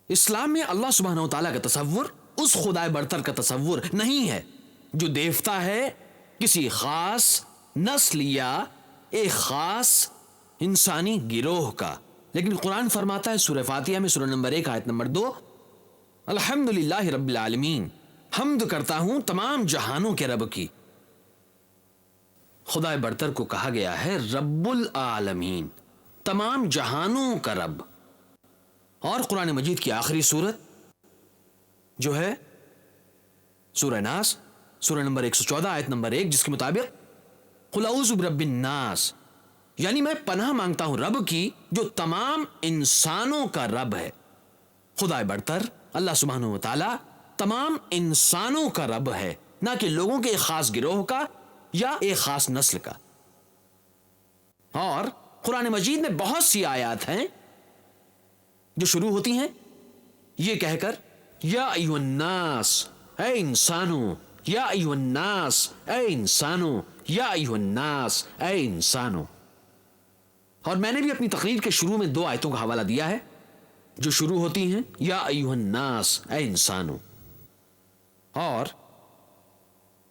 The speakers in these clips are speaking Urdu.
اسلام میں اللہ سبحانہ و تعالیٰ کا تصور اس خدائے برتر کا تصور نہیں ہے جو دیوتا ہے کسی خاص نسل یا ایک خاص انسانی گروہ کا، لیکن قرآن فرماتا ہے سورہ فاتحہ میں، سورہ نمبر 1 آیت نمبر 2، الحمدللہ رب العالمین، حمد کرتا ہوں تمام جہانوں کے رب کی۔ خدائے برتر کو کہا گیا ہے رب العالمین، تمام جہانوں کا رب۔ اور قرآن مجید کی آخری سورت جو ہے سورہ ناس، سورہ نمبر 114 آیت نمبر 1، جس کے مطابق قل اعوذ برب الناس، یعنی میں پناہ مانگتا ہوں رب کی جو تمام انسانوں کا رب ہے۔ خدائے برتر اللہ سبحانہ و تعالی تمام انسانوں کا رب ہے، نہ کہ لوگوں کے ایک خاص گروہ کا یا ایک خاص نسل کا۔ اور قرآن مجید میں بہت سی آیات ہیں جو شروع ہوتی ہیں یہ کہہ کر یا ایھا الناس، اے انسانوں، یا ایھا الناس، اے انسانوں، یا ایھا الناس، اے انسانوں۔ اور میں نے بھی اپنی تقریر کے شروع میں 2 آیتوں کا حوالہ دیا ہے جو شروع ہوتی ہیں یا ایھا الناس، اے انسانوں۔ اور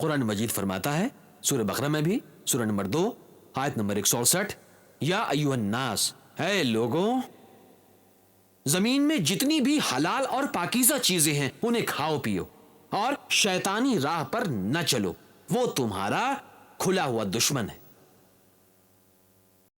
قرآن مجید فرماتا ہے سورہ بقرہ میں بھی، سورہ نمبر 2 آیت نمبر 168، یا ایھا الناس، اے لوگوں، زمین میں جتنی بھی حلال اور پاکیزہ چیزیں ہیں انہیں کھاؤ پیو اور شیطانی راہ پر نہ چلو، وہ تمہارا کھلا ہوا دشمن ہے۔